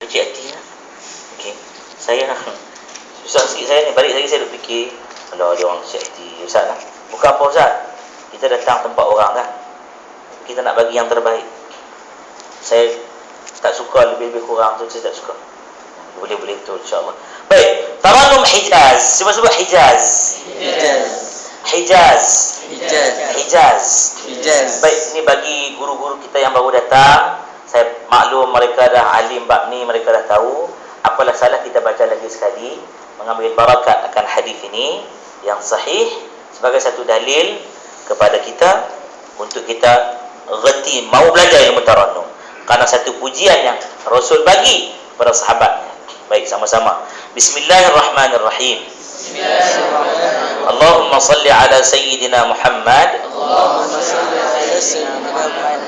Cik Ati lah. Okey. Saya susah sikit saya ni. Balik lagi saya duk fikir, kalau dia orang Cik Ati, Ustaz lah. Bukan apa Ustaz. Kita datang tempat orang kan. Kita nak bagi yang terbaik. Saya tak suka lebih-lebih kurang tu, saya tak suka. Boleh-boleh betul insya-Allah. Baik, Tarannum Hijaz. Cuba sebut Hijaz. Hijaz. Baik, ini bagi guru-guru kita yang baru datang. Saya maklum mereka dah alim bab ni, mereka dah tahu. Apalah salah kita baca lagi sekali, mengambil barakat akan hadis ini yang sahih sebagai satu dalil kepada kita untuk kita reti mau belajar ilmu tarannum. Karena satu pujian yang Rasul bagi kepada sahabatnya. Baik, sama-sama. Bismillahirrahmanirrahim. Allahumma salli ala Sayyidina Muhammad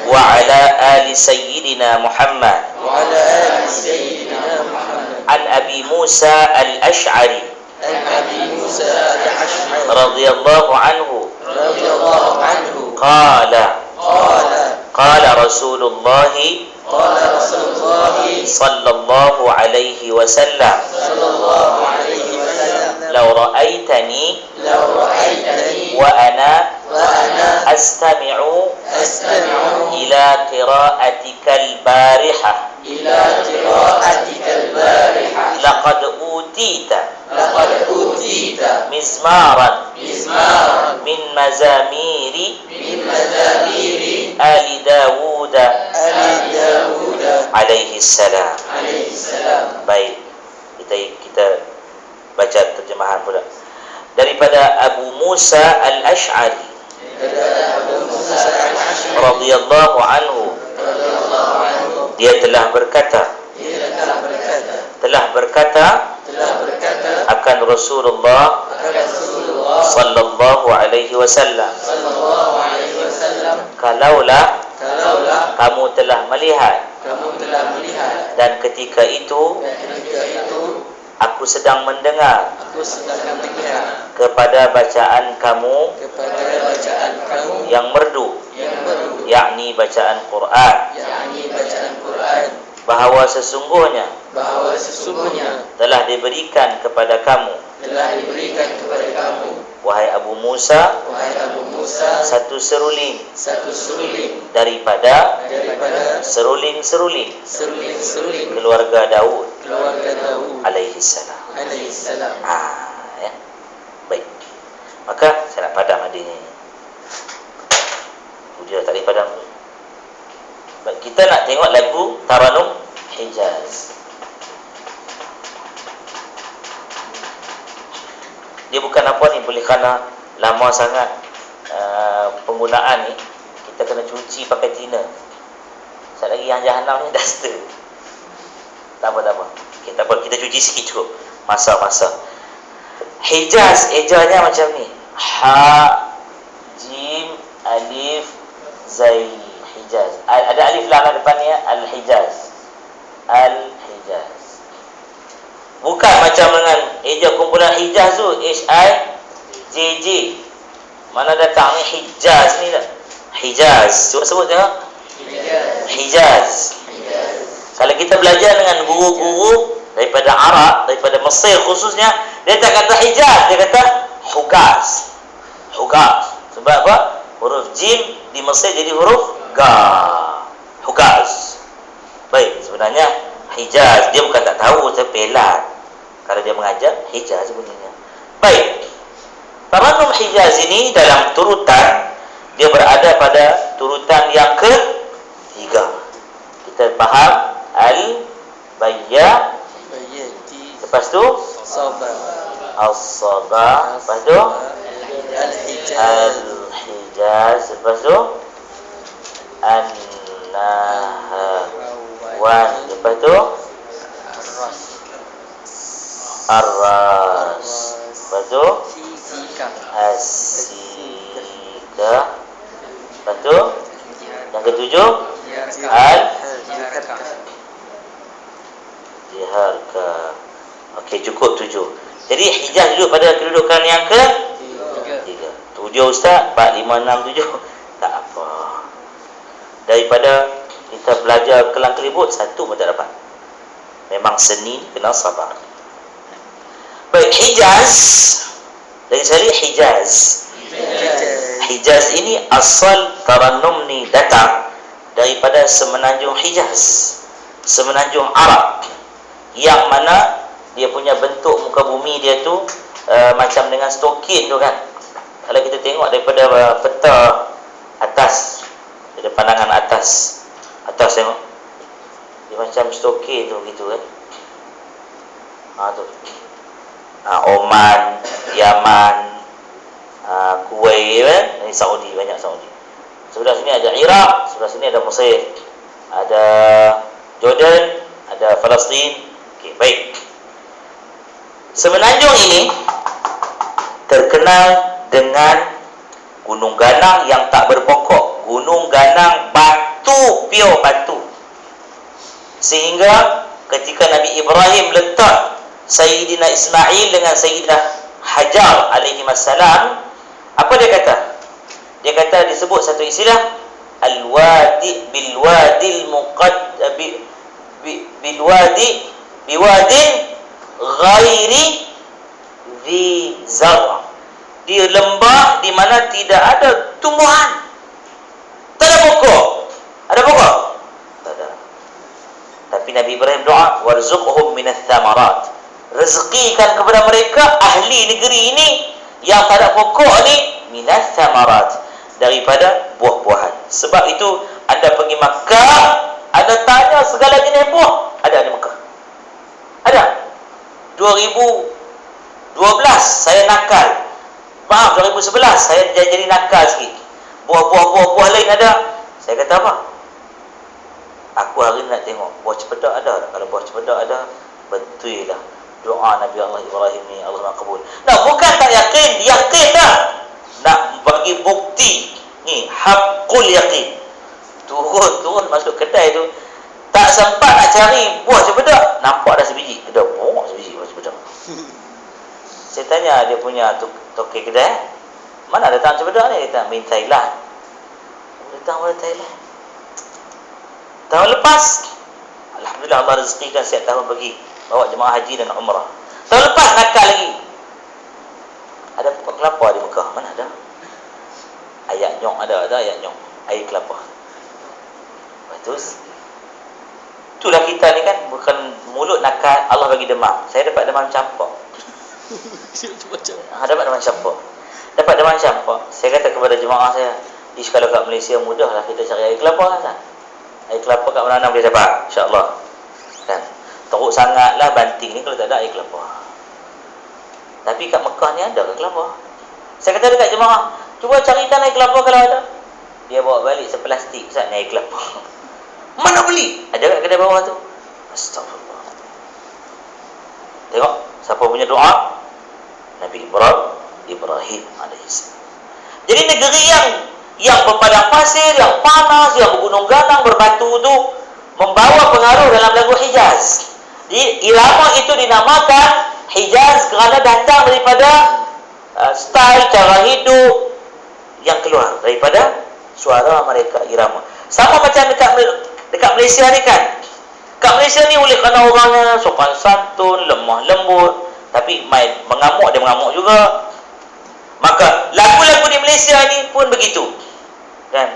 wa ala ali Sayyidina Muhammad an Abi Musa al-Ash'ari radhiyallahu anhu qala Rasulullah sallallahu alaihi wasallam law ra'aitani wa ana astami'u ila qira'atika al-barihah laqad utita mizmaran min mazamiri ali Dawud alaihi salam. Baik, kita baca terjemahan pula daripada Abu Musa al-Ash'ari radhiyallahu anhu. Dia telah berkata akan Rasulullah sallallahu alaihi wasallam, kalaulah kamu telah melihat dan ketika itu aku sedang mendengar kepada bacaan kamu yang merdu, yakni bacaan Quran, bahawa sesungguhnya telah diberikan kepada kamu, wahai Abu Musa, satu seruling daripada seruling-seruling keluarga Daud alaihi salam. Ya. Baik. Maka saya nak padam adanya. Dia tak boleh padam. Baik, kita nak tengok lagu Tarannum Hijaz. Dia bukan apa ni, boleh kerana lama sangat penggunaan ni, kita kena cuci pakai thinner. Sekali lagi yang jahanam ni duster. Tak apa. Kita cuci sikit cukup. Masa. Hijaz, ejanya macam ni. Ha, Jim, Alif, Zai. Hijaz. Ada alif lam depannya, Al-Hijaz. Al-Hijaz. Bukan macam dengan eja kumpulan Hijaz tu, H-I-J-J. Mana datang ni Hijaz ni dah. Hijaz. Cuba sebut tengok. Hijaz. Kalau kita belajar dengan guru-guru daripada Arab, daripada Mesir khususnya, dia tak kata Hijaz, dia kata Hugaz. Sebab apa? Huruf Jim di Mesir jadi huruf Ga. Hugaz. Baik, sebenarnya Hijaz, dia bukan tak tahu, tapi pelat. Kalau dia mengajar, Hijaz sebenarnya. Baik. Tarannum Hijaz ini dalam turutan, dia berada pada turutan yang ketiga. Kita faham Al-Bayya, lepas tu As-Sabah, lepas tu Al-Hijaz, lepas tu An-Nahwan, lepas tu Ar-Ras, lepas tu As-Sika, lepas tu yang ketujuh Al-Jiharka. Okey, cukup 7. Jadi Hijaz duduk pada kedudukan yang ketiga. 7 Ustaz, 4, 5, 6, 7. Tak apa. Daripada kita belajar kelang kelibut, satu pun tak dapat. Memang seni kena sabar. Baik, Hijaz. Dari sari Hijaz. Hijaz ini asal Tarannum ni datang daripada semenanjung Hijaz, semenanjung Arab, yang mana dia punya bentuk muka bumi dia tu macam dengan stokin tu kan. Kalau kita tengok daripada peta atas, dari pandangan atas tengok, dia macam stokin tu gitu kan. Tu Oman, Yaman, Kuwait kan, ini Saudi, banyak Saudi. Sebelah sini ada Iraq, sebelah sini ada Mesir, ada Jordan, ada Palestin. Okey, baik. Semenanjung ini terkenal dengan gunung ganang yang tak berpokok, gunung ganang batu, pure batu. Sehingga ketika Nabi Ibrahim letak Sayyidina Ismail dengan Sayyidah Hajar alaihi wassalam, apa dia kata? Dia kata, disebut satu istilah al-wadi bil-wadil biwadin ghairi dhi zar'. Di lembah di mana tidak ada tumbuhan, tak ada pokok. Ada pokok? Tak ada. Tapi Nabi Ibrahim doa, warzuqhum minats thamarat, rezekikan kepada mereka ahli negeri ini yang tak ada pokok ni, minats thamarat, daripada buah-buahan. Sebab itu anda pergi Makkah, anda tanya segala jenis buah, ada di Makkah. Ada. 2012 saya nakal. Maaf, 2011 saya jadi nakal sikit. Buah lain ada. Saya kata apa? Aku hari ni nak tengok buah cempedak ada tak? Kalau buah cempedak ada, betul lah doa Nabi Allah Ibrahim ni Allah makbul. Nah, bukan tak yakin, yakin dah. Nak bagi bukti ni, haqqul yaqin. Turun masuk kedai tu, tak sempat nak cari buah cempedak, nampak dah sebiji. Ada buah sebiji buah cempedak. Saya tanya dia punya toke kedai, mana datang cempedak ni? Dia kata, main Thailand. Datang dari Thailand. Tahun lepas, alhamdulillah Allah rezekikan setiap tahun pergi bawa jemaah haji dan umrah. Tahun lepas nakal lagi. Ada pokok kelapa di Mekah, mana ada? Ayak nyong ada ayak nyong, air kelapa. Betul. Itulah kita ni kan, bukan mulut nakal, Allah bagi demam. Saya dapat demam campak. Dapat demam campak. Dapat demam campak. Saya kata kepada jemaah saya, kalau kat Malaysia mudahlah kita cari air kelapa kan. Air kelapa kat mana boleh dapat, insya-Allah. Kan? Teruk sangatlah banting ni kalau tak ada air kelapa. Tapi kat Mekah ni ada ke kelapa? Saya kata dekat jemaah, cuba carikan air kelapa kalau ada. Dia bawa balik seplastik, Ustaz, ni air kelapa. Mana beli? Ada kat kedai bawah tu. Astagfirullah. Tengok siapa punya doa? Nabi Ibrahim alaihissalam. Jadi negeri yang berpadang pasir, yang panas, yang bergunung ganang, berbatu tu membawa pengaruh dalam lagu Hijaz. Jadi irama itu dinamakan Hijaz kerana datang daripada style cara hidup yang keluar daripada suara mereka, irama. Sama macam dekat Malaysia ni kan. Kat Malaysia ni oleh kerana orangnya sopan santun, lemah lembut, tapi main mengamuk, dia mengamuk juga. Maka lagu-lagu di Malaysia ni pun begitu. Kan?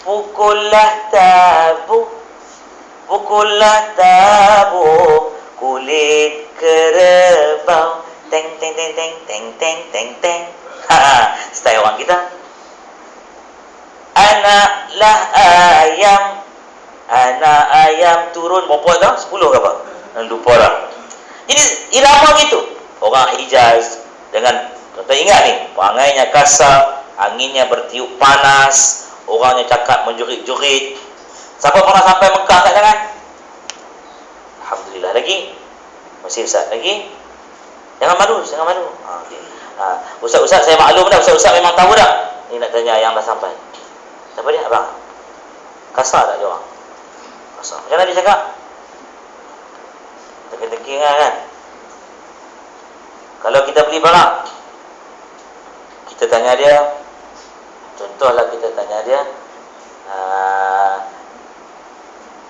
Pukullah tabu, kulit kerbau, teng teng teng teng teng teng teng teng. Style orang kita. Anak ayam turun berapa dah? 10 ke apa? Lupa lah. Jadi irama gitu. Orang Hijaz dengan, kita ingat ni, pangainya kasar, anginnya bertiup panas, orangnya cakap menjurit-jurit. Siapa pernah sampai Mekah kat jangan? Alhamdulillah lagi. Masih Ustaz lagi. Jangan malu. Okay. Ustaz saya maklum dah. Ustaz memang tahu dah. Ni nak tanya yang dah sampai. Siapa dia? Abang. Kasar tak dia orang? Kasar. Macam mana dia cakap? Tengking-tengking kan? Kalau kita beli barang, kita tanya dia, contohlah kita tanya dia,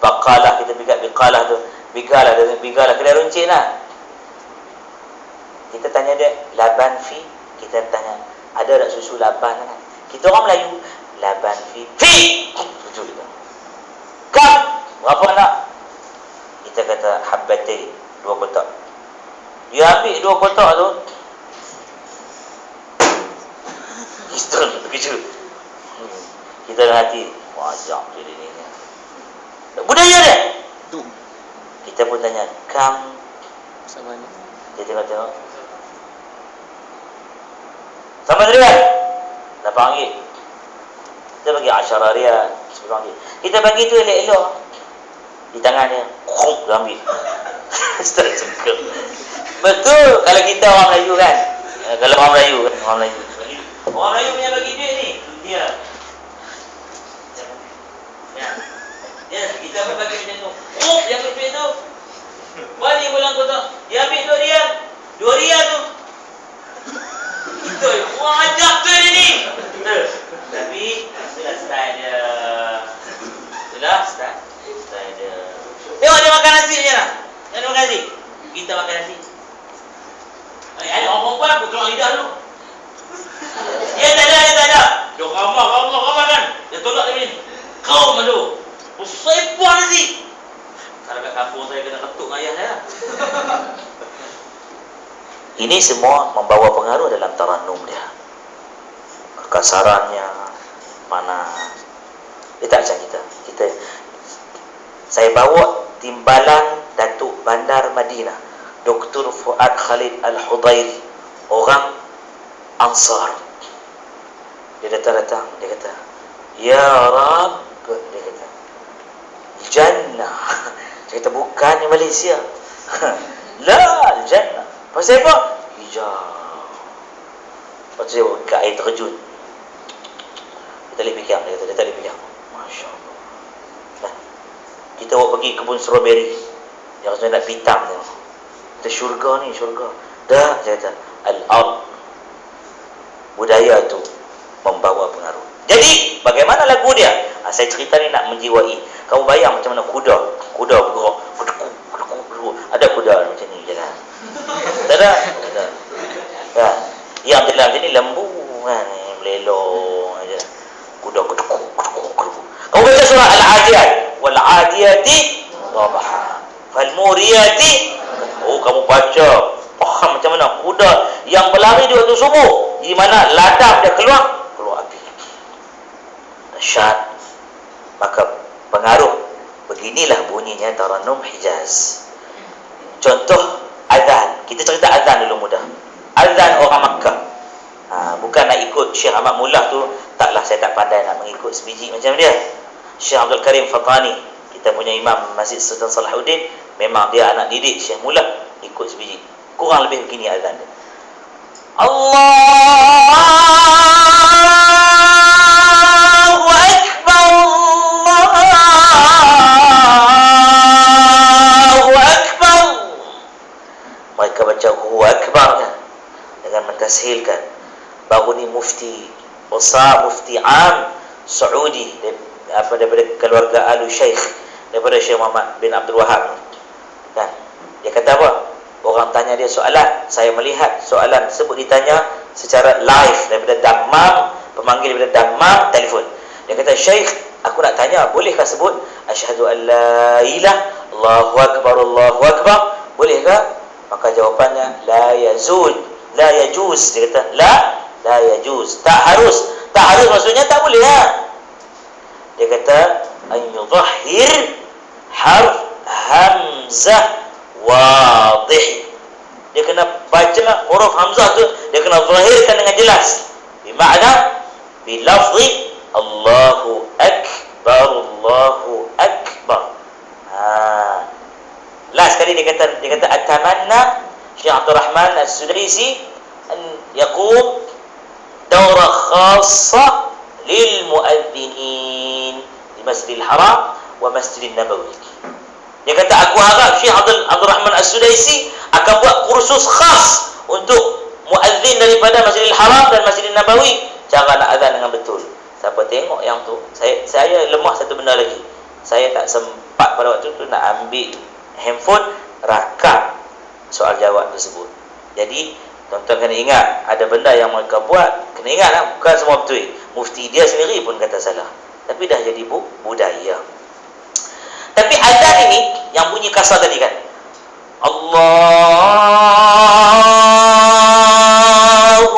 baqalah, kita pergi kat biqalah tu, Bigal lah, kedai runcit lah. Kita tanya dia, laban fi. Kita tanya, ada tak susu laban kan? Kita orang Melayu, laban fi. Susu kita. Kam, berapa nak? Kita kata, habbati, 2 kotak. Dia ambil 2 kotak tu. Kita dah hati, wajak jadi ni. Budaya dia. Kita pun tanya, kam Sama ni. dia tengok sama dia kan? RM8. Kita bagi 10 riyal, RM10. Kita bagi tu elok-elok di tangan dia, dia ambil. Start cengkak. Betul kalau kita orang Melayu kan. Kalau orang Melayu punya bagi duit ni, dia. Ya, kita pun bagi macam tu. Dia ambil duit tu. Balik pulang kotak. Dia ambil 2 riyal. 2 riyal tu. Kita orang ajak tu dia ni. Tapi itulah style dia. Itulah style dia. Tengok dia makan nasi je lah. Dia makan nasi. Kita makan nasi. Ada orang perempuan aku keluar lidah dulu. Dia tak ada. Dia ramah kan. Dia tolak dia ni. Kau malu. Saya buang nasi. Kalau kat kampung saya kena ketuk dengan ayah saya. Ini semua membawa pengaruh dalam tarannum dia. Kekasarannya, panas. Dia tak macam kita. Saya bawa timbalan Datuk Bandar Madinah, Dr. Fuad Khalid Al-Hudairi, orang Ansar. Dia datang, dia kata, "Ya Rab," dia kata, "Jannah." Dia kata, "Bukan di Malaysia." La, Jannah. Pasal apa? Hijau. Lepas tu dia buka air terjun. Dia tak boleh fikir. Masya Allah. Nah, kita bawa pergi kebun strawberry. Dia rasa nak pitam dia. Kita syurga ni, syurga. Dah, dia kata, al-ard. Budaya tu membawa pengaruh. Jadi, bagaimana lagu dia? Saya cerita ni nak menjiwai. Kamu bayang macam mana kuda bergerak. Ada kuda macam ni jalan. Tak ada. Ya. Yang jalan macam ni lembu kan, melelong aja. Kuda. Kamu baca surah Al-Adiyat, wal 'adiyati dhabha, fal muriyati. Kamu baca faham macam mana kuda yang berlari di waktu subuh, di mana ladang dia keluar api. Dahsyat. Maka pengaruh beginilah bunyinya tarannum Hijaz. Contoh azan. Kita cerita azan dulu mudah. Azan orang Makkah. Bukan nak ikut Syekh Ahmad Mullah tu. Taklah, saya tak pandai nak mengikut sebiji macam dia. Syekh Abdul Karim Fatani, kita punya imam Masjid Sultan Salahuddin, memang dia anak didik Syekh Mullah, ikut sebiji. Kurang lebih begini azan dia. Allahu Akbar, Allahu Akbar. Mereka baca Allahu Akbar kan, dengan mentashilkan. Baru ni mufti Am Saudi daripada keluarga Alu Syekh, daripada Syekh Muhammad bin Abdul Wahab kan, dia kata apa? Orang tanya dia soalan, saya melihat soalan tersebut ditanya secara live daripada Dammam, pemanggil daripada Dammam telefon. Dia kata, "Syekh, aku nak tanya, bolehkah sebut asyhadu an la ilaha Allahu akbar, Allahu akbar? Bolehkah?" Maka jawapannya, la yajuz. Dia kata, la yajuz. Tak harus maksudnya tak boleh lah. Dia kata, an yudhahhir harf hamzah wadih. Dia kena baca huruf hamzah tu, dia kena zahirkan dengan jelas. Bermakna bilafzi Allahu akbar, Allahu akbar. Last kali dia kata atamanna Syekh Abdul Rahman As-Sudaisi an yaqum daurah khassa lil muadzinin di Masjidil Haram wa Masjidin Nabawi. Dia kata, aku harap Syekh Abdul Rahman As-Sudaisi akan buat kursus khas untuk muazzin daripada Masjidil Haram dan Masjidin Nabawi, cara nak azan dengan betul. Siapa tengok yang tu, saya lemah satu benda lagi. Saya tak sempat pada waktu tu nak ambil handphone, rakam soal jawab tersebut. Jadi tuan-tuan kena ingat, ada benda yang mereka buat, kena ingat lah, bukan semua betul. Mufti dia sendiri pun kata salah, tapi dah jadi budaya. Tapi azan ini yang bunyi kasar tadi kan, Allahu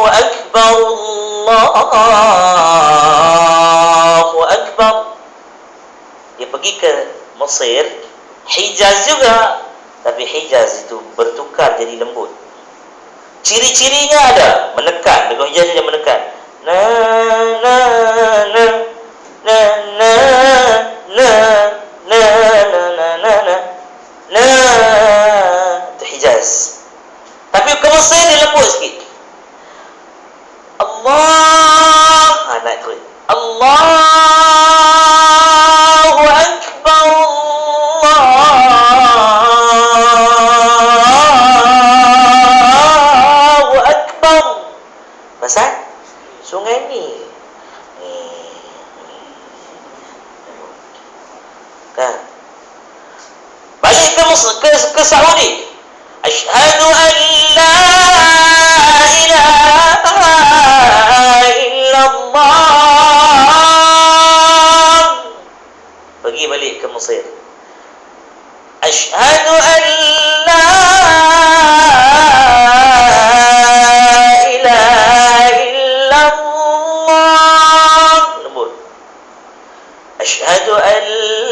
Akbar, Allahu Akbar. Dia pergi ke Mesir, Hijaz juga, tapi Hijaz itu bertukar jadi lembut. Ciri-cirinya ada, menekan. Dengan Hijaz dia menekan. Na na na na na na na na na na na na. Itu Hijaz. Tapi ke Mesir dia lembut sikit. Allah, naik terus. Allahu Akbar, Allahu Akbar. Pasal sungai ni. Kan? Balik ke Saudi. Asyhadu an la ilaha illallah. Pergi balik ke Mesir. Asyhadu an la ilaha illallah. Lembut. Asyhadu an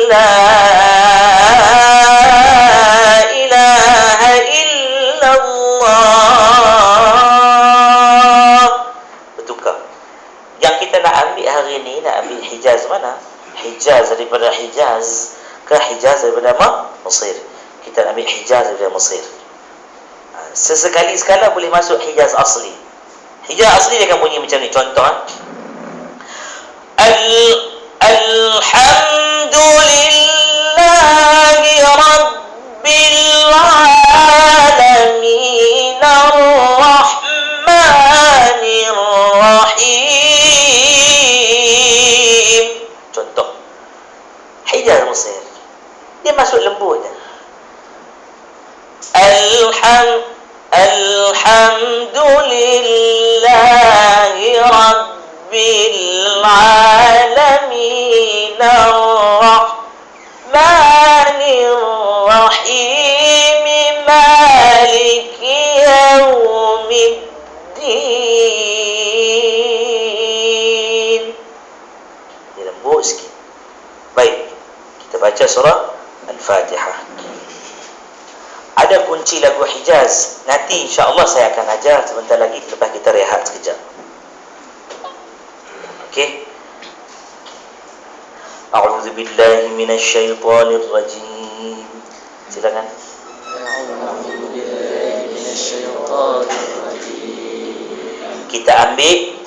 la ilaha illallah. Bertukar. Yang kita nak ambil hari ini, nak ambil Hijaz mana? Hijaz daripada Hijaz ke Hijaz daripada Mesir. Kita ambil Hijaz daripada Mesir. Sesekali sekala boleh masuk Hijaz asli. Hijaz asli dia akan bunyi macam ni. Contoh, Alhamdulillahi Rabbil Alamin Ar-Rahmanir Rahim. Contoh Hijaz Mesir, dia masuk lembut je. Alhamdulillahi Rabbil Alamin Ar-Rahmanir Rahim Maliki Yaumiddin. Dia lembut sikit. Baik, kita baca surah Al-Fatihah. Ada kunci lagu Hijaz. Nanti insya-Allah saya akan ajar sebentar lagi lepas kita rehat sekejap. Okey. A'udzu billahi minasy syaithanir rajim. Silakan. A'udzu billahi minasy syaithanir rajim. Kita ambil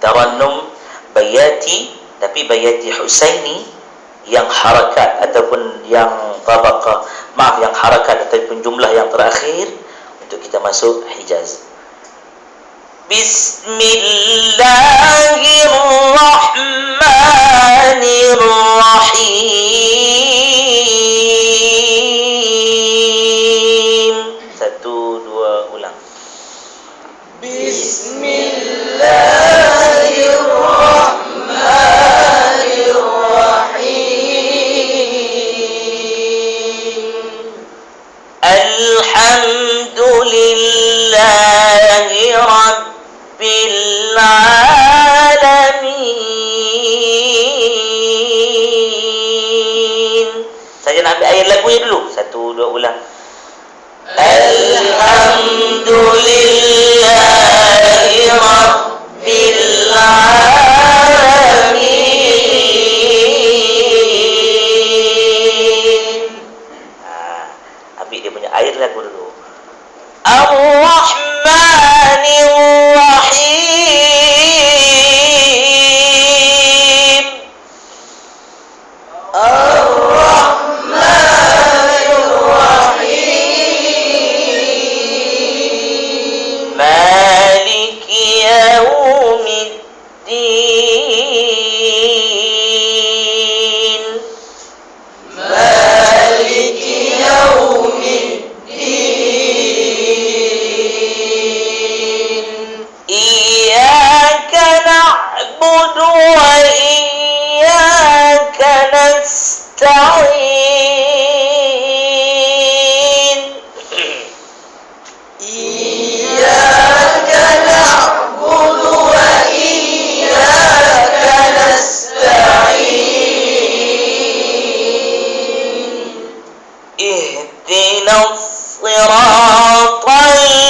tarannum bayati, tapi bayati Husaini yang harakat ataupun yang tabaqah, yang harakat ataupun jumlah yang terakhir untuk kita masuk Hijaz. Bismillahirrahmanirrahim. 1, 2, ulang. Alhamdulillahi Rabbil Alamin. Saya nak ambil ayat lagunya dulu. 1, 2, ulang. Alhamdulillahi Rabbil Alamin. Ambil dia punya air lagu dulu. Ar-Rahmanir Rahim. Ar-Rahmanir Rahim. Maliki Yaumiddin. Maliki Yaumiddin. اهدنا الصراط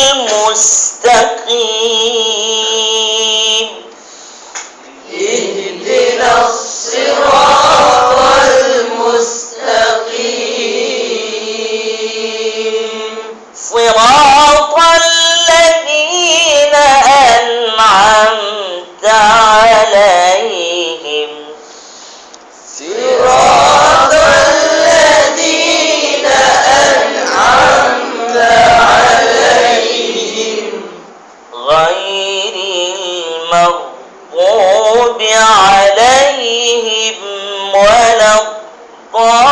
المستقيم اهدنا الصراط المستقيم صراط الذين أنعمت عليهم صراط الذين أنعمت عليهم غير المغضوب عليهم ولا الضالين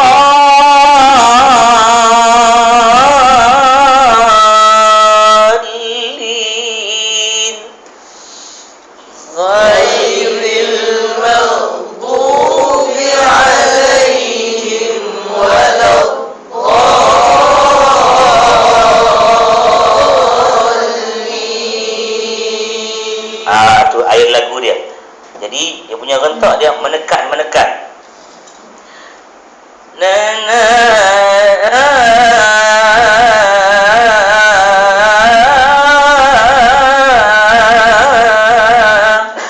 غير المغضوب عليهم ولا الضالين. Tu air lagu dia. Jadi dia punya rentak dia menekan. Na na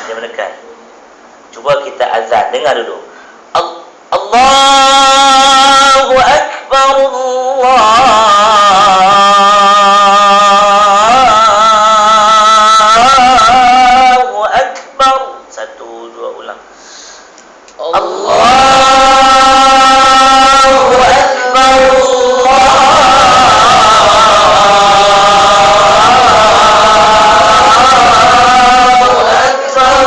dia menekan. Cuba kita azan, dengar dulu. Allahu Akbar, Allahu Akbar. 1, 2, ulang. Allahu Akbar, Allahu Akbar.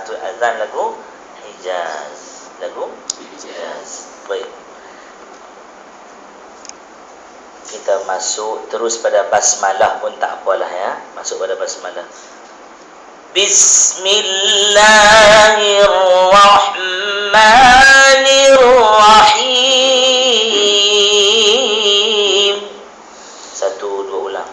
Tu azan lagu Hijaz. Baik. Kita masuk terus pada basmalah pun tak apalah ya. Masuk pada basmalah. Bismillahirrahmanirrahim. 1, 2, ulang.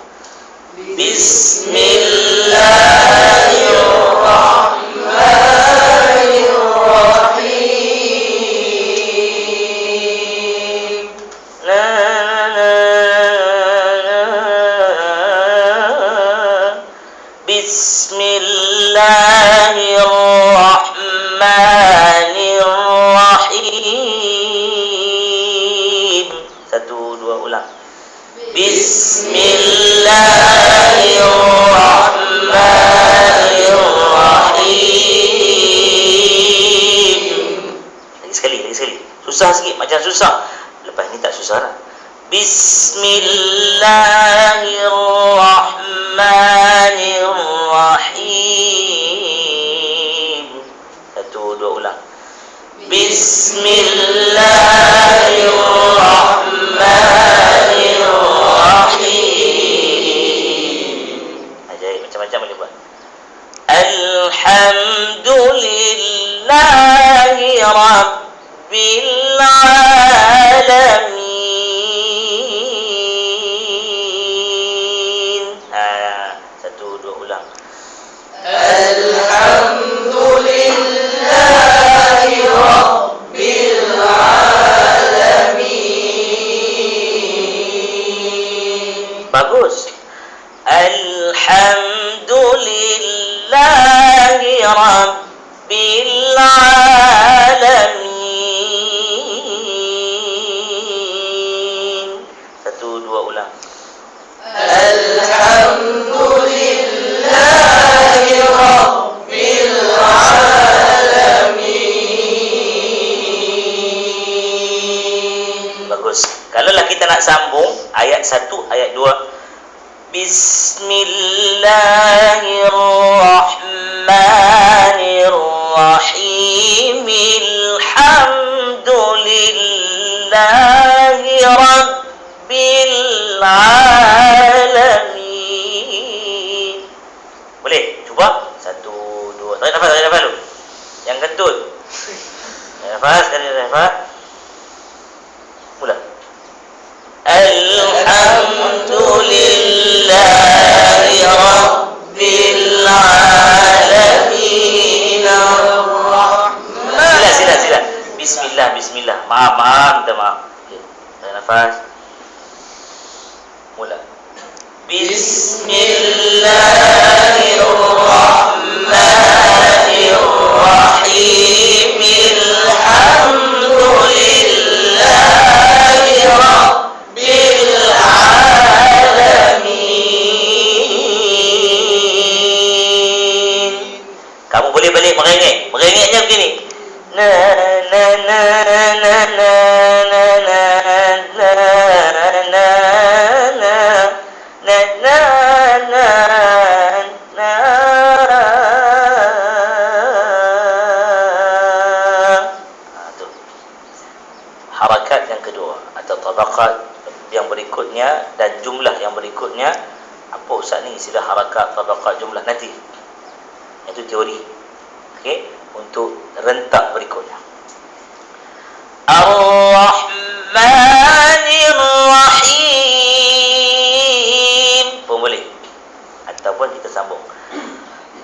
Bismillahirrahmanirrahim. Na na Bismillahirrahmanirrahim. 1, 2, ulang. Bismillahirrahmanirrahim. Lagi sekali. Susah sikit, macam susah. Lepas ni tak susah lah. Bismillahirrahmanirrahim. 1, 2, ulang. Bismillahirrahmanirrahim. Ajaib, macam-macam boleh buat. Alhamdulillahi Rabbil Alamin. 1, 2, ulang. Alhamdulillahi Rabbil Alamin. Bagus. Alhamdulillahi Rabbil Alamin. 1, 2, ulang. Alhamdulillahi Rabbil Alamin. Bagus. Kalaulah kita nak sambung ayat 1, ayat 2. Bismillahirrahmanirrahim. Alhamdulillahi Rabbil Alamin. Boleh? Cuba. 1, 2. Tarik nafas dulu. Yang kentut. Tarik nafas. Mula. Alhamdulillahi Rabbil Alamin. Sila. Bismillah. Maaf. Minta maaf. Okay. Tarik nafas. Mula. Bismillahirrahmanirrahim. Alhamdulillahi Rabbil alamin. Kamu boleh balik merengek. Merengeknya begini. Na na na na na na na na na na na na na na. Tu. Harakat yang kedua atau tabaqat yang berikutnya dan jumlah yang berikutnya. Apa Ustaz ni istilah harakat, tabaqat, jumlah nanti. Itu teori. Okey, untuk rentak berikutnya. Ar-Rahmanir-Rahim. Pun boleh. Ataupun kita sambung.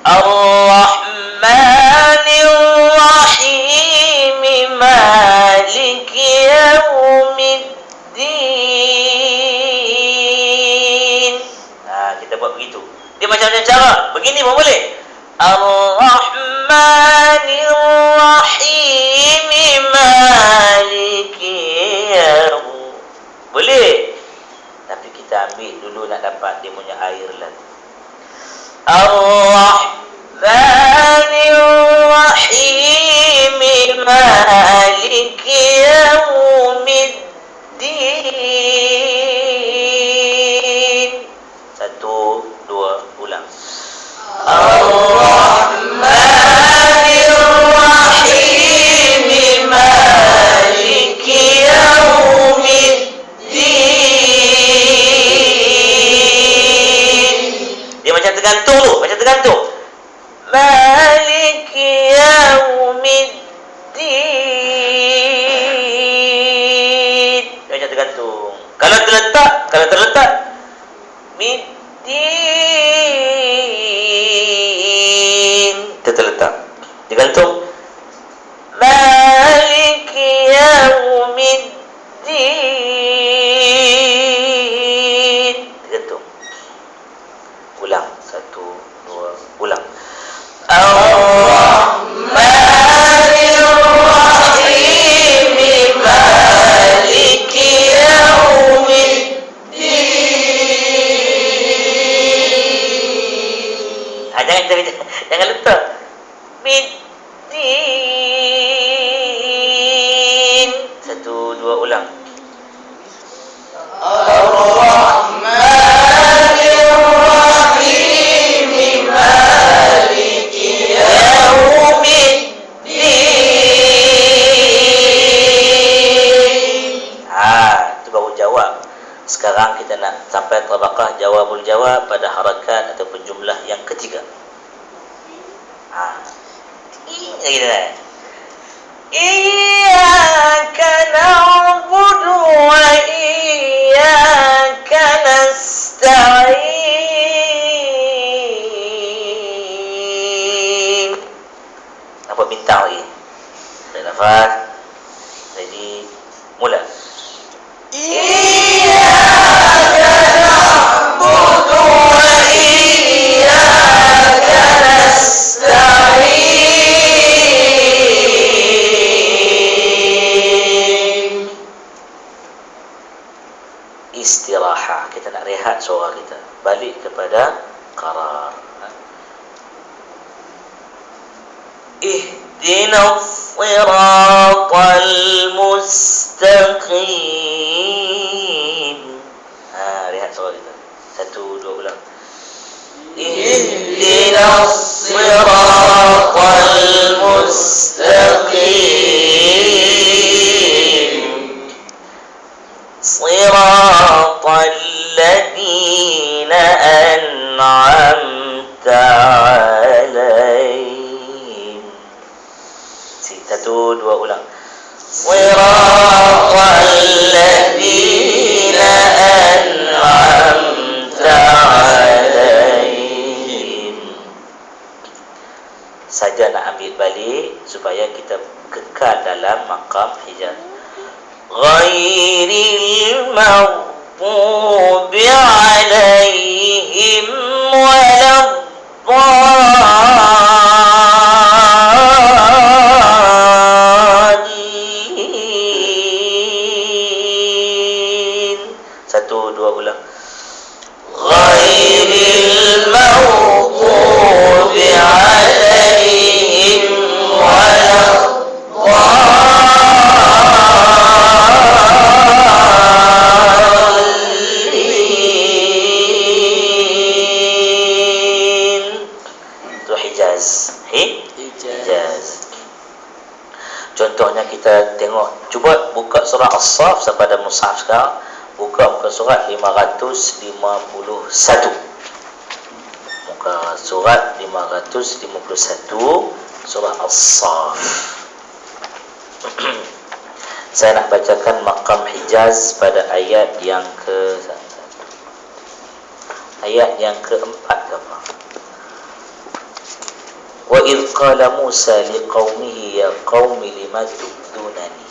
Ar-Rahmanir-Rahim. Maliki Yaumiddin. Kita buat begitu. Dia macam cara. Begini pun boleh. Ar-Rahmanir-Rahim. Maliki Yaum. Boleh. Tapi kita ambil dulu nak dapat dia punya air lagi. Ar-Rahmanir-Rahim. Maliki Yaumiddin. 1, 2, ulang. Ar-Rahmanir-Rahim. Maliki Yaumiddin. Dia macam tergantung tu, macam tergantung. Maliki Yaumiddin. Dia macam tergantung. Kalau terletak middin. Dia terletak. Dia gantung. Maliki Yaumiddin. Dia gantung. Ulang. 1, 2, ulang. Ar-Rahmanir-Rahim. Maliki Yaumiddin. Jangan letak middin. 1, 2, ulang. Ar-Rahmanir-Rahim. Maliki Yaumiddin. Itu baru jawab. Sekarang kita nak sampai tabaqah jawabul jawab pada harakat ataupun jumlah yang ketiga. Iyyaka na'budu wa iyyaka nasta'in. Nampak bintang lagi. Ada nafas. Jadi mula. Iyyaka na'budu wa iyyaka nasta'in. Istirahat. Kita nak rehat suara kita. Balik kepada qarar. Ihdinas siratal mustaqim. Rehat suara kita. 1, 2, ulang. Ihdinas siratal mustaqim. Siratal ladzina an'amta 'alaihim. 1, 2, ulang. Siratal ladzina an'amta 'alaihim. Saja nak ambil balik supaya kita kekal dalam maqam hijaz. Ghairil maghdubi المغضوب عليهم ولا الضالين. Satu, dua, ulang. Ghairil maghdubi alaihim waladdallin. Itu Hijaz. Hijaz. Contohnya kita tengok, cuba buka surah As-Saff pada mushaf sekarang. Buka muka surat 551. Muka surat 551 surah As-Saff. Saya nak bacakan maqam Hijaz pada ayat yang keempat ke apa? Wa idh qala Musa liqaumihi ya qaumi lima tu'dunani.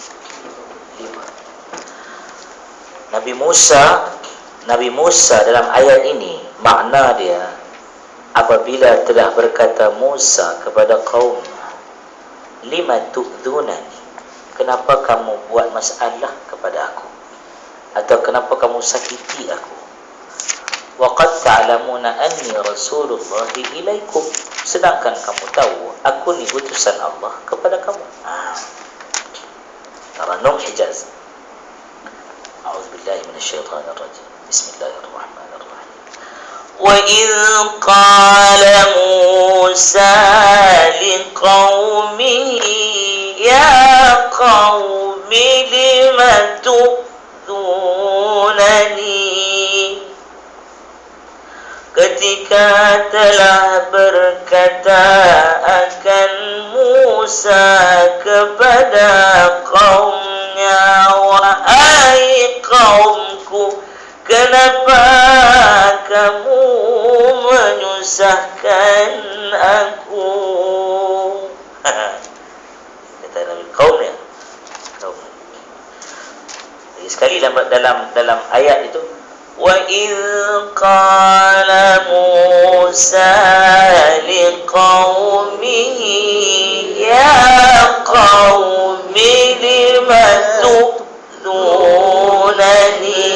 Nabi Musa dalam ayat ini, makna dia, apabila telah berkata Musa kepada kaumnya, lima tu'dunani, kenapa kamu buat masalah kepada aku, atau kenapa kamu sakiti aku? Wa qad ta'lamuna anni rasulullahi ilaikum, sedangkan kamu tahu aku ni utusan Allah kepada kamu. Taranum Hijaz. أعوذ بالله من الشيطان الرجيم بسم الله الرحمن الرحيم وإذ قال موسى لقومه يا قوم لم تؤذونني. Ketika telah berkata akan Musa kepada kaumnya, wahai kaumku, kenapa kamu menyusahkan aku? Kata Nabi kaumnya. Lagi sekali dalam ayat itu, وَإِذْ قَالَ مُوسَى لِقَوْمِهِ يَا قَوْمِ لِمَ تُؤْذُونَنِي.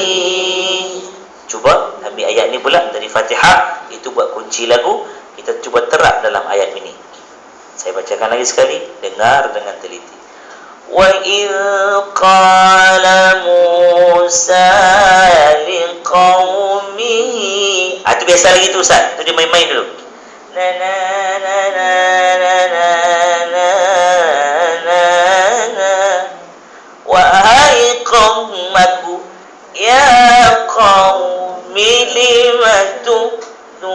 Cuba ambil ayat ni pula dari Fatihah, itu buat kunci lagu. Kita cuba terap dalam ayat ini. Saya bacakan lagi sekali, dengar dengan teliti. وَإِذْ قَالَ مُوسَى لِقَوْمِهِ. Itu biasa lagi tu Ustaz. Tu dia main-main dulu. Na na na na na na na na na. Wahai qaumku, ya qaumi lima tu'dunani.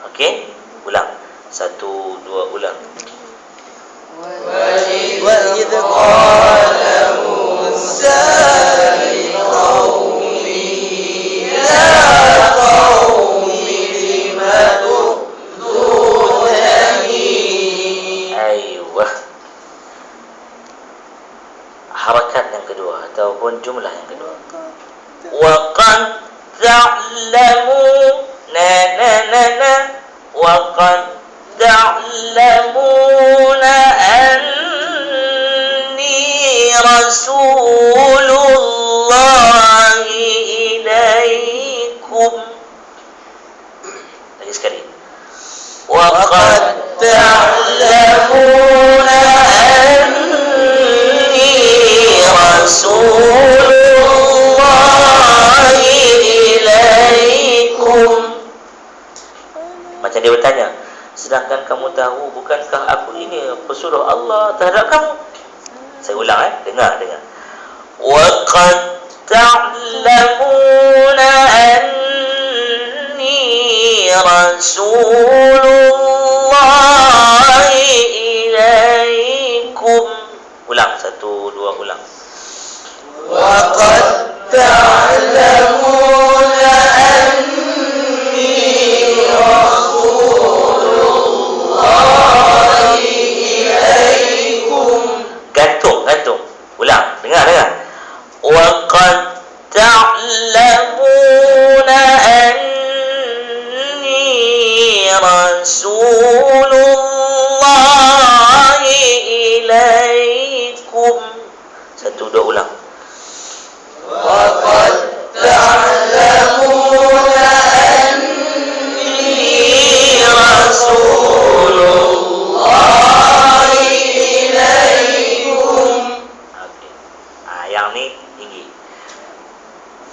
Okey, ulang. Satu, dua, ulang. وَإِذْ قَالَ مُوسَى لِقَوْمِهِ يَا قَوْمِ لِمَ تُؤْذُونَنِي. Aywa. Harakat yang kedua ataupun jumlah yang kedua. Wa qad ta'lamu na na na na wa qad ta'lamuna anni rasulullahi ilaikum. Lagi sekali. Wa qad ta'lamuna anni rasulullahi ilaikum. Macam dia bertanya, sedangkan kamu tahu bukankah aku ini pesuruh Allah terhadap kamu? Saya ulang dengar. Wa qad ta'lamuna anni rasulullahi ilaikum. Ulang, satu, dua, ulang. Wa qad ta'lamuna anni rasulullahi ilaikum. Gantung. Ulang, dengar. وقد تعلمون أني رسول الله إليكم. Satu, dua, ulang. وقد تعلمون أني رسول الله إليكم. Okay. Yang ni tinggi.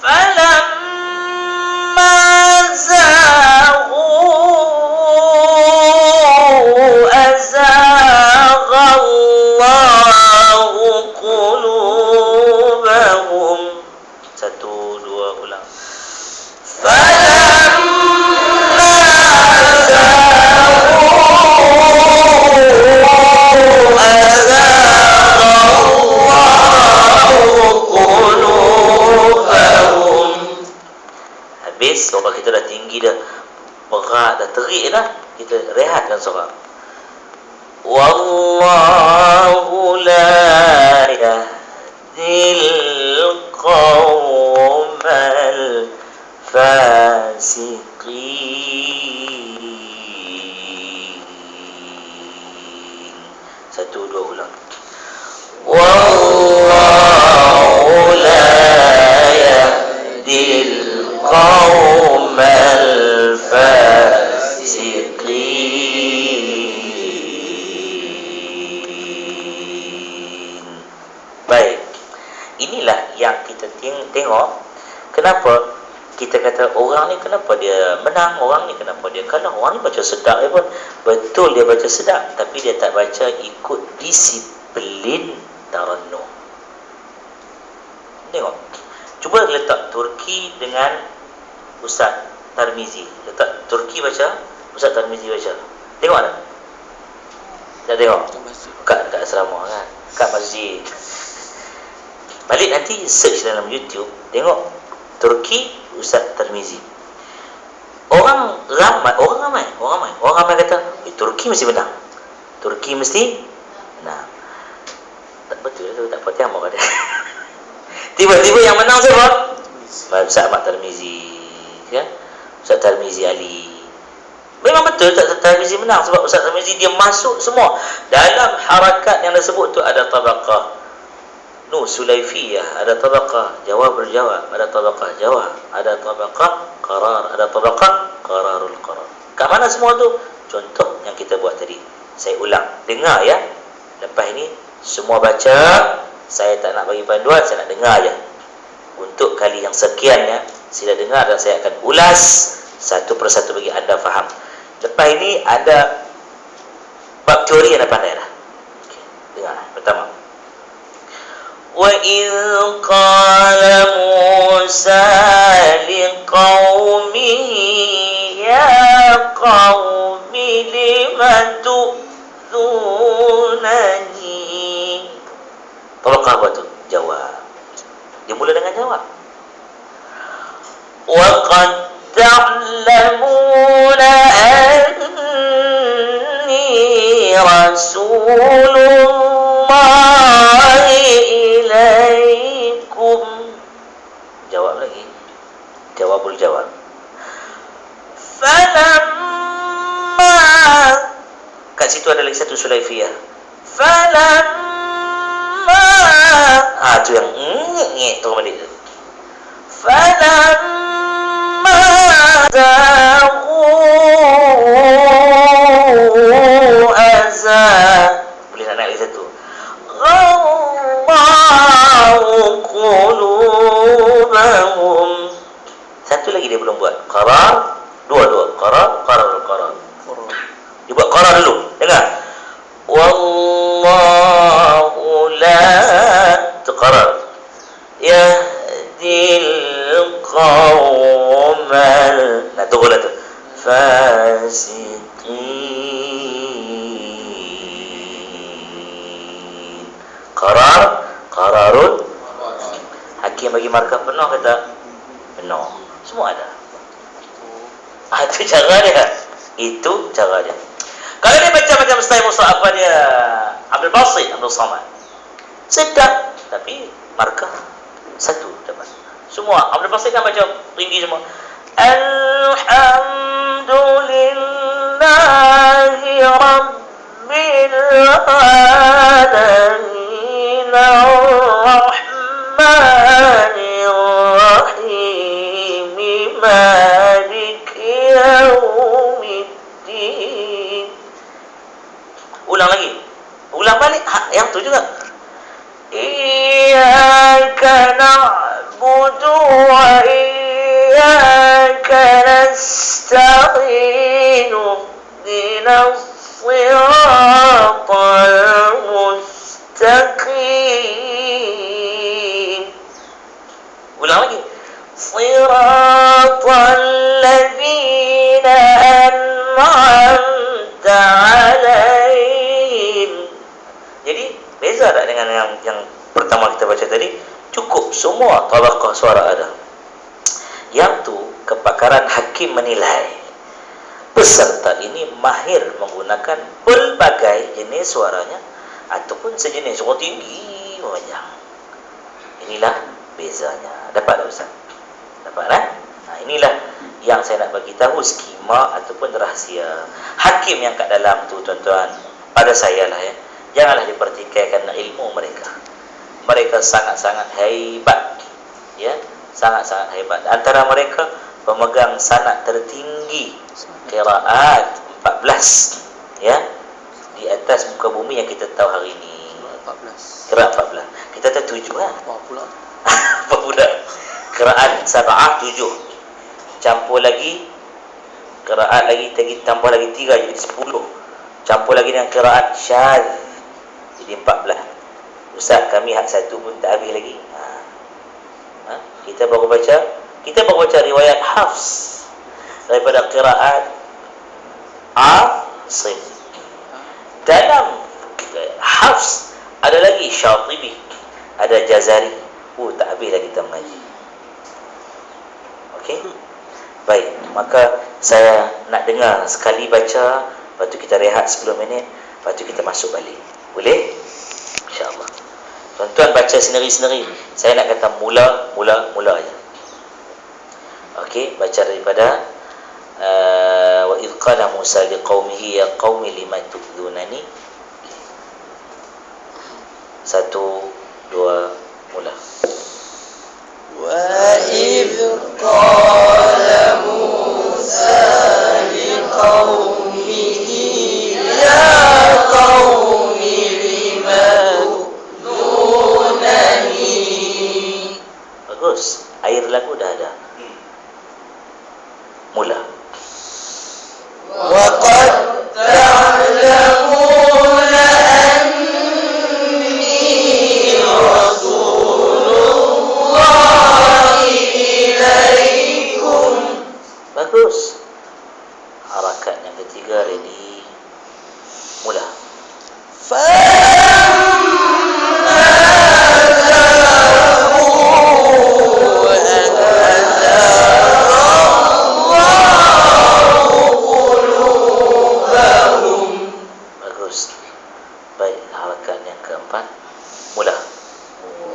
فَلَمَّا زَاغُوا أَزَاغَ اللَّهُ قُلُوبَهُمْ. Satu, dua, ulang. فلما زاغوا أزاغ الله قلوبهم. Habis suara kita dah tinggi dah, berat dah, terik dah, kita rehatkan suara. Wallahu la yahdil qawmal fasiqin. Satu, dua, ulang. Wallahu la yahdil qawmal fasiqin. Baik, inilah yang kita tengok. Kenapa kita kata orang ni kenapa dia menang, orang ni kenapa dia kalah. Orang ni baca sedap dia pun, betul dia baca sedap, tapi dia tak baca ikut disiplin tarannum. Tengok, cuba letak Turki dengan Ustaz Tarmizi. Letak Turki baca, Ustaz Tarmizi baca. Tengok tak? Tak tengok? Kat asrama kan, kat masjid. Balik nanti search dalam YouTube, tengok Turki Ustaz Tarmizi. Orang ramai kata Turki mesti menang. Turki mesti menang. Tak betul tu, tak patut amak ada. Tiba-tiba yang menang siapa? Ustaz Ahmad Tarmizi, kan? Ustaz Tarmizi Ali. Memang betul Ustaz Tarmizi menang sebab Ustaz Tarmizi dia masuk semua. Dalam harakat yang disebut tu ada tabaqah Sulaifiyah, ada tabaqah jawab berjawab, ada tabaqah jawab, ada tabaqah qarar, ada tabaqah qararul qarar. Kat mana semua tu? Contoh yang kita buat tadi. Saya ulang, dengar ya. Lepas ini semua baca, saya tak nak bagi panduan, saya nak dengar je. Untuk kali yang sekian ya, sila dengar dan saya akan ulas satu persatu bagi anda faham. Lepas ini ada bab teori anda pandai dah. Okay, dengar pertama. وَإِذْ قَالَ مُوسَى لِقَوْمِهِ يَا قَوْمِ لِمَ تُؤْذُونَنِي. Tabaqah apa tu? Jawab. Dia mula dengan jawab. وَقَدْ تَعْلَمُونَ أَنِّي رَسُولُ اللَّهِ إِلَيْكُمْ. Jawab lagi. Jawabul jawab. Falamma. Kat situ ada lagi satu Sulaifiyah. Falamma. Tu yang tu balik. Falamma zaghu azza. Boleh nak naik lagi satu. Allahu qulubahum. Satu lagi dia belum buat. Qarar, dua. Qarar. Dia buat qarar dulu. Dengar. Wallahu la qarar yahdil qawmal. Nah, tunggu lah tu. Fasiqin. Qararun. Hakim bagi markah penuh kata penuh. Semua ada. Itu cara dia. Itu cara dia. Kalau dia baca macam style Musa apa dia Abdul Basit, Abdul Samad, sedap tapi markah Satu dapat. Semua. Abdul pastikan baca tinggi semua. Alhamdulillahi Rabbil Alamin Ar-Rahmanir Rahim Maliki Yawmiddin. Ulang lagi. Ulang balik. Yang tu juga. Iyyaka na'budu wa iyyaka nasta'in. Ihdinas siratal mustaqim. Ulang lagi. Siratal ladzina an'amta 'alaihim. Jadi beza tak dengan yang pertama kita baca tadi? Cukup semua tabaqah suara ada. Yang tu kepakaran hakim menilai peserta ini mahir menggunakan pelbagai jenis suaranya ataupun sejenis suara tinggi memanjang. Inilah bezanya. Dapat tak Ustaz? Dapat kan? Inilah yang saya nak bagi tahu skema ataupun rahsia. Hakim yang kat dalam tu tuan-tuan, pada saya lah ya. Janganlah dipertikaikan ilmu mereka. Mereka sangat-sangat hebat. Ya, sangat-sangat hebat. Antara mereka pemegang sanad tertinggi qiraat 14. Ya. Di atas muka bumi yang kita tahu hari ini. 14. Qiraat 14. Kita tahu 7 kan? Apa pula? Apa pula? Qiraat sab'ah 7. Campur lagi qiraat lagi tambah lagi 3 jadi 10. Campur lagi dengan qiraat syadz jadi 14. Ustaz, kami hak satu pun tak habis lagi. Kita baru baca riwayat Hafs daripada qiraat Asim. Dalam Hafs ada lagi Syatibi, ada Jazari. Tak habis lagi kita mengaji. Okey? Baik, maka saya nak dengar sekali baca, lepas tu kita rehat 10 minit, lepas tu kita masuk balik. Boleh? InsyaAllah. Tuan-tuan baca sendiri-sendiri. Saya nak kata mula aja. Okey, baca daripada wa idh qala Musa liqaumihi ya qaumi lima tu'dhunani. 1 2 mula. وَإِذْ قَالَ مُوسَى لِقَوْمِهِ يَا قَوْمِ لِمَ تُؤْذُونَنِي. Bagus. Air lagu dah ada. Mula. وَقَدْ تَعْلَمُونَ أَنِّي رَسُولُ اللَّهِ إِلَيْكُمْ. Bagus. Harakat yang ketiga ready. Mula. فَلَمَّا ذَهَبُوا أَزَاغَ اللَّهُ قُلُوبَهُمْ. Bagus. Baik, harakat yang keempat. Mula.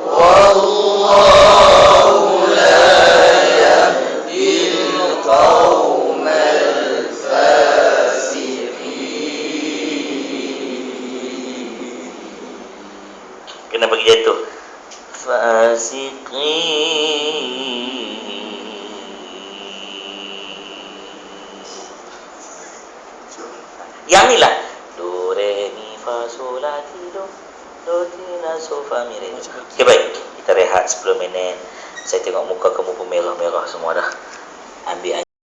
وَاللَّهُ لَا يَهْدِي الْقَوْمَ الْفَاسِقِينَ. Kena bagi jatuh. Yang ni lah. Do, re, mi, fa, sol, la, ti, do. Do, ti, la, sol, fa, mi, re. Okay, baik. Kita rehat 10 minit. Saya tengok muka kamu pun merah-merah semua dah. Ambil